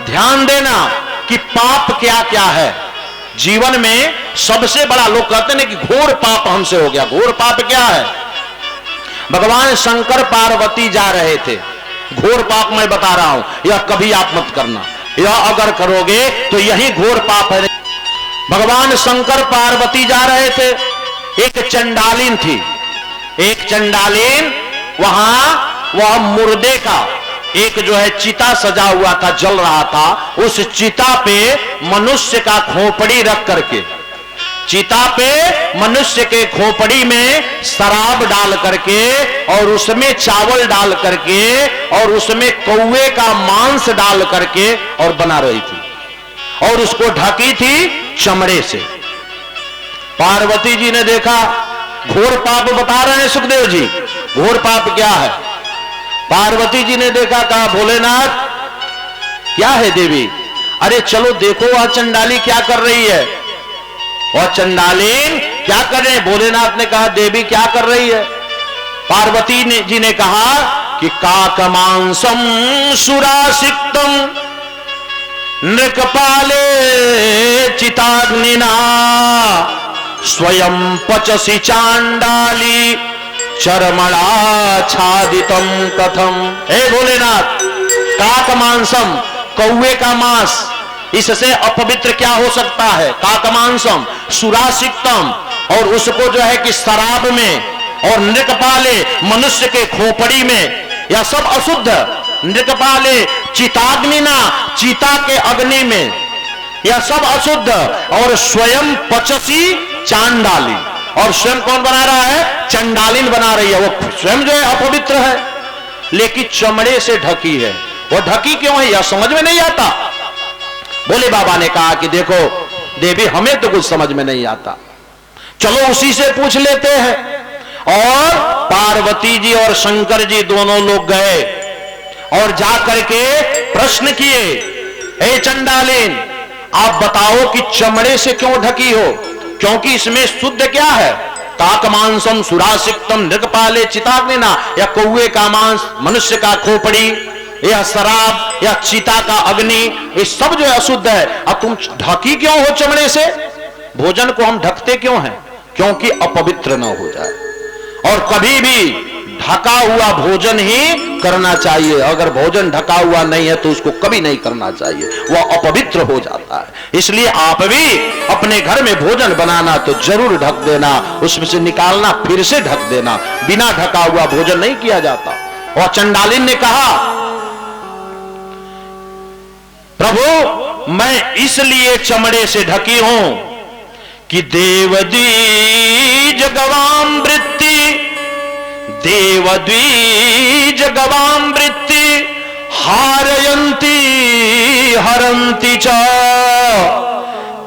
ध्यान देना कि पाप क्या क्या है जीवन में। सबसे बड़ा, लोग कहते हैं कि घोर पाप हमसे हो गया। घोर पाप क्या है? भगवान शंकर पार्वती जा रहे थे, घोर पाप मैं बता रहा हूं, यह कभी आप मत करना, यह अगर करोगे तो यही घोर पाप है। भगवान शंकर पार्वती जा रहे थे, एक चंडालिन थी, एक चंडालिन वहां वह मुर्दे का एक जो है चिता सजा हुआ था, जल रहा था, उस चिता पे मनुष्य का खोपड़ी रख करके, चिता पे मनुष्य के खोपड़ी में शराब डाल करके और उसमें चावल डाल करके और उसमें कौवे का मांस डाल करके और बना रही थी और उसको ढकी थी चमड़े से। पार्वती जी ने देखा, घोर पाप बता रहे हैं सुखदेव जी, घोर पाप क्या है? पार्वती जी ने देखा, कहा भोलेनाथ क्या है देवी? अरे चलो देखो वह चंडाली क्या कर रही है। और चंडालीन क्या कर रहे हैं? भोलेनाथ ने कहा देवी क्या कर रही है? पार्वती जी ने कहा कि काकमांसम सुरासिक्तम नृकपाले चिताग्निना स्वयं पचसी चांडाली चरमणाच्छादितम कथम। हे भोलेनाथ, काकमांसम, कौवे का मांस, इससे अपवित्र क्या हो सकता है? काकमांसम सुरासिक्तम, और उसको जो है कि शराब में और नृकपाले मनुष्य के खोपड़ी में, यह सब अशुद्ध। नृकपाले चिताग्निना, चिता के अग्नि में, यह सब अशुद्ध। और स्वयं पचसी चांडाली, और स्वयं कौन बना रहा है? चंडालिन बना रही है, वो स्वयं जो है अपवित्र है, लेकिन चमड़े से ढकी है। वो ढकी क्यों है यह समझ में नहीं आता। भोले बाबा ने कहा कि देखो देवी, हमें तो कुछ समझ में नहीं आता, चलो उसी से पूछ लेते हैं। और पार्वती जी और शंकर जी दोनों लोग गए और जाकर के प्रश्न किए, हे चंडालिन आप बताओ कि चमड़े से क्यों ढकी हो? क्योंकि इसमें शुद्ध क्या है? काकमांसम सुरासिक्तम नृकपाले चिताग्निना, या कौवे का मांस, मनुष्य का खोपड़ी, यह शराब, या चिता का अग्नि, ये सब जो है अशुद्ध है। अब तुम ढकी क्यों हो चमड़े से? भोजन को हम ढकते क्यों हैं? क्योंकि अपवित्र न हो जाए। और कभी भी ढका हुआ भोजन ही करना चाहिए। अगर भोजन ढका हुआ नहीं है तो उसको कभी नहीं करना चाहिए, वह अपवित्र हो जाता है। इसलिए आप भी अपने घर में भोजन बनाना तो जरूर ढक देना, उसमें से निकालना फिर से ढक देना। बिना ढका हुआ भोजन नहीं किया जाता। और चंडालिन ने कहा, प्रभु मैं इसलिए चमड़े से ढकी हूं कि देवद्विज गवाम वृत्ति, देवद्विज गवाम वृत्ति हारयन्ति हरन्ति च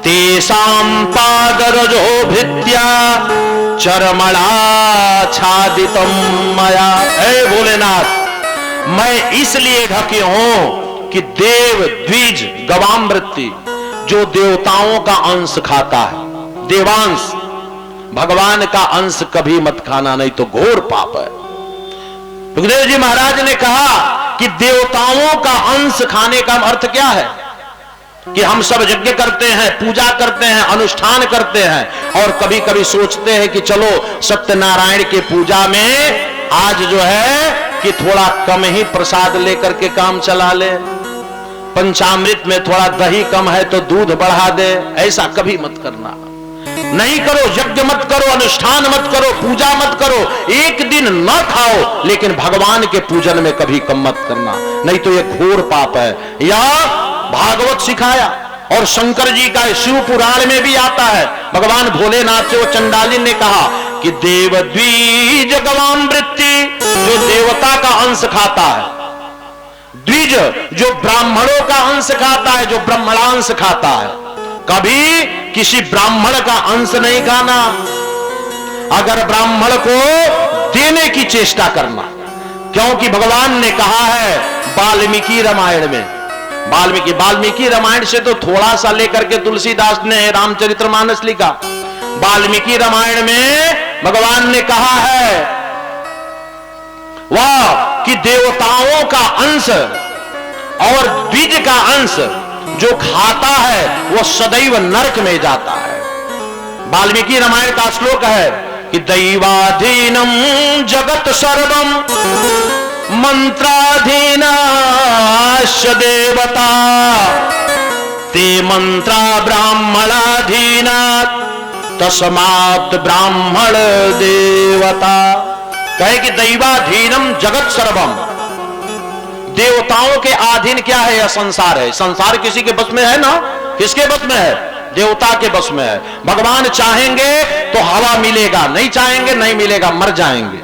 तेषां पादरजो भृत्या चरमणा छादितम मया। हे भोलेनाथ, मैं इसलिए ढकी हूं कि देव द्विज गवाम वृत्ति, जो देवताओं का अंश खाता है, देवांश, भगवान का अंश कभी मत खाना, नहीं तो घोर पाप है। सुखदेव जी महाराज ने कहा कि देवताओं का अंश खाने का अर्थ क्या है? कि हम सब यज्ञ करते हैं, पूजा करते हैं, अनुष्ठान करते हैं, और कभी कभी सोचते हैं कि चलो सत्यनारायण के पूजा में आज जो है कि थोड़ा कम ही प्रसाद लेकर के काम चला ले, पंचामृत में थोड़ा दही कम है तो दूध बढ़ा दे। ऐसा कभी मत करना, नहीं करो। यज्ञ मत करो, अनुष्ठान मत करो, पूजा मत करो, एक दिन न खाओ, लेकिन भगवान के पूजन में कभी कम मत करना, नहीं तो ये घोर पाप है। यह भागवत सिखाया, और शंकर जी का शिव पुराण में भी आता है। भगवान भोलेनाथ से वो चंडालिन ने कहा कि देवद्विज गवाम वृत्ति, जो देवता का अंश खाता है, द्विज जो ब्राह्मणों का अंश खाता है, जो ब्राह्मणांश खाता है, कभी किसी ब्राह्मण का अंश नहीं खाना। अगर ब्राह्मण को देने की चेष्टा करना, क्योंकि भगवान ने कहा है वाल्मीकि रामायण में, वाल्मीकि रामायण से तो थोड़ा सा लेकर के तुलसीदास ने रामचरितमानस लिखा। वाल्मीकि रामायण में भगवान ने कहा है वह कि देवताओं का अंश और बीज का अंश जो खाता है वो सदैव नरक में जाता है। वाल्मीकि रामायण का श्लोक है कि दैवाधीनम जगत सर्वम मंत्राधीनाश्च देवता ते मंत्रा ब्राह्मणाधीना तस्मात् ब्राह्मण देवता। कहे कि दैवाधीनम जगत सर्वम, देवताओं के अधीन क्या है? यह संसार है। संसार किसी के बस में है ना? किसके बस में है? देवता के बस में है। भगवान चाहेंगे तो हवा मिलेगा, नहीं चाहेंगे नहीं मिलेगा, मर जाएंगे।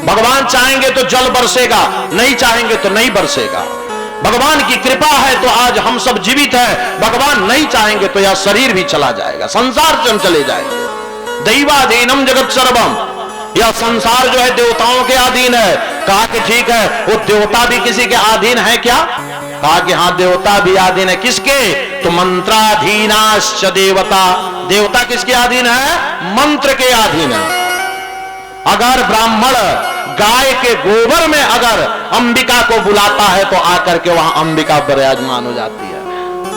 भगवान चाहेंगे तो जल बरसेगा, नहीं चाहेंगे तो नहीं बरसेगा। भगवान की कृपा है तो आज हम सब जीवित हैं, भगवान नहीं चाहेंगे तो यह शरीर भी चला जाएगा, संसार से हम चले जाएंगे। दैवाधीनम जगत सर्वम, यह संसार जो है देवताओं के अधीन है। कहा कि ठीक है, वो देवता भी किसी के अधीन है क्या? कहा कि हाँ, देवता भी अधीन है। किसके? तो मंत्राधीनाश्च देवता, देवता किसके अधीन है? मंत्र के अधीन है। अगर ब्राह्मण गाय के गोबर में अगर अंबिका को बुलाता है तो आकर के वहां अंबिका विराजमान हो जाती है।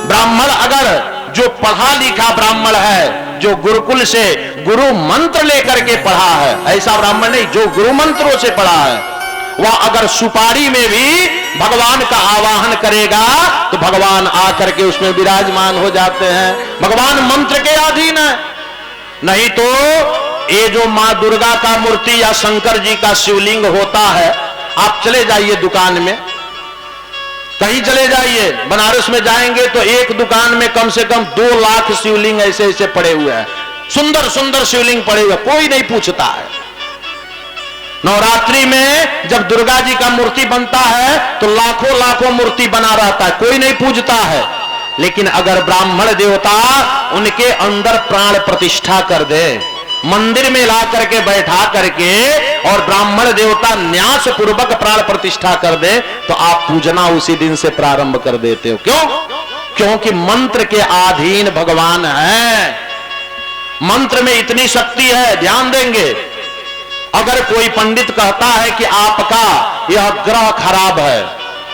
ब्राह्मण अगर जो पढ़ा लिखा ब्राह्मण है, जो गुरुकुल से गुरु मंत्र लेकर के पढ़ा है, ऐसा ब्राह्मण नहीं जो गुरु मंत्रों से पढ़ा है, वह अगर सुपारी में भी भगवान का आवाहन करेगा तो भगवान आकर के उसमें विराजमान हो जाते हैं। भगवान मंत्र के अधीन है। नहीं तो ये जो मां दुर्गा का मूर्ति या शंकर जी का शिवलिंग होता है, आप चले जाइए दुकान में, कहीं चले जाइए, बनारस में जाएंगे तो एक दुकान में कम से कम 2 लाख शिवलिंग ऐसे ऐसे पड़े हुए हैं। सुंदर सुंदर शिवलिंग पड़े हुए, कोई नहीं पूछता है। नवरात्रि में जब दुर्गा जी का मूर्ति बनता है तो लाखों लाखों मूर्ति बना रहता है, कोई नहीं पूजता है। लेकिन अगर ब्राह्मण देवता उनके अंदर प्राण प्रतिष्ठा कर दे, मंदिर में ला करके बैठा करके और ब्राह्मण देवता न्यास पूर्वक प्राण प्रतिष्ठा कर दे तो आप पूजना उसी दिन से प्रारंभ कर देते हो। क्यों? क्योंकि मंत्र के अधीन भगवान है। मंत्र में इतनी शक्ति है, ध्यान देंगे। अगर कोई पंडित कहता है कि आपका यह ग्रह खराब है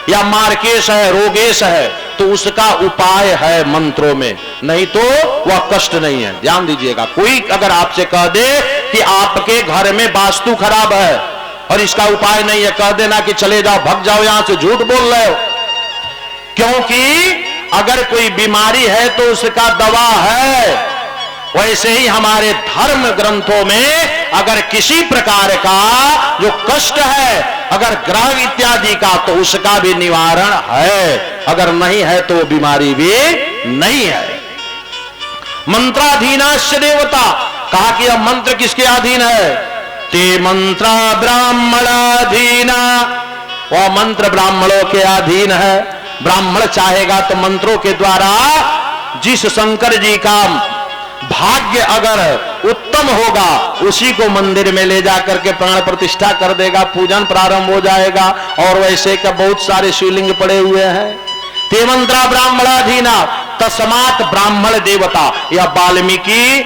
या मार्केश है, रोगेश है, तो उसका उपाय है मंत्रों में, नहीं तो वह कष्ट नहीं है। ध्यान दीजिएगा, कोई अगर आपसे कह दे कि आपके घर में वास्तु खराब है और इसका उपाय नहीं है, कह देना कि चले जाओ, भग जाओ यहां से, झूठ बोल रहे हो। क्योंकि अगर कोई बीमारी है तो उसका दवा है। वैसे ही हमारे धर्म ग्रंथों में अगर किसी प्रकार का जो कष्ट है, अगर ग्रह इत्यादि का, तो उसका भी निवारण है। अगर नहीं है तो बीमारी भी नहीं है। मंत्राधीनाश्च देवता, कहा कि यह मंत्र किसके अधीन है? ते मंत्रा ब्राह्मणाधीना, वह मंत्र ब्राह्मणों के अधीन है। ब्राह्मण चाहेगा तो मंत्रों के द्वारा जिस शंकर जी का भाग्य अगर उत्तम होगा उसी को मंदिर में ले जाकर के प्राण प्रतिष्ठा कर देगा, पूजन प्रारंभ हो जाएगा। और वैसे का बहुत सारे शिवलिंग पड़े हुए हैं। ते मंत्रा ब्राह्मणाधीना तस्मात् ब्राह्मण देवता, यह वाल्मीकि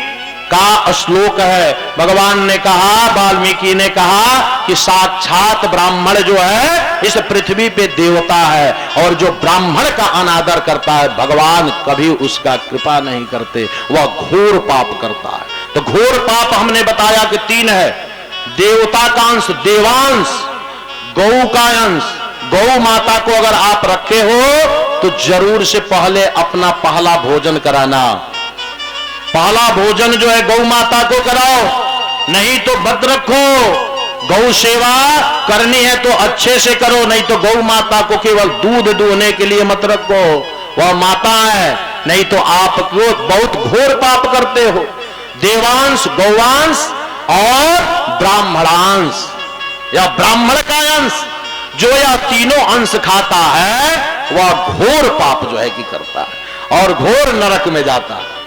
का श्लोक है। भगवान ने कहा, वाल्मीकि ने कहा कि साक्षात ब्राह्मण जो है इस पृथ्वी पे देवता है, और जो ब्राह्मण का अनादर करता है भगवान कभी उसका कृपा नहीं करते, वह घोर पाप करता है। तो घोर पाप हमने बताया कि 3 है। देवता का अंश, देवांश, गौ का अंश। गौ माता को अगर आप रखे हो तो जरूर से पहले अपना पहला भोजन कराना। पहला भोजन जो है गौ माता को कराओ, नहीं तो व्रत रखो। गौ सेवा करनी है तो अच्छे से करो, नहीं तो गौ माता को केवल दूध दूहने के लिए मत रखो, वह माता है, नहीं तो आपको बहुत घोर पाप करते हो। देवांश, गौवांश और ब्राह्मणांश, या ब्राह्मण का अंश जो यह तीनों अंश खाता है वह घोर पाप जो है कि करता है और घोर नरक में जाता है।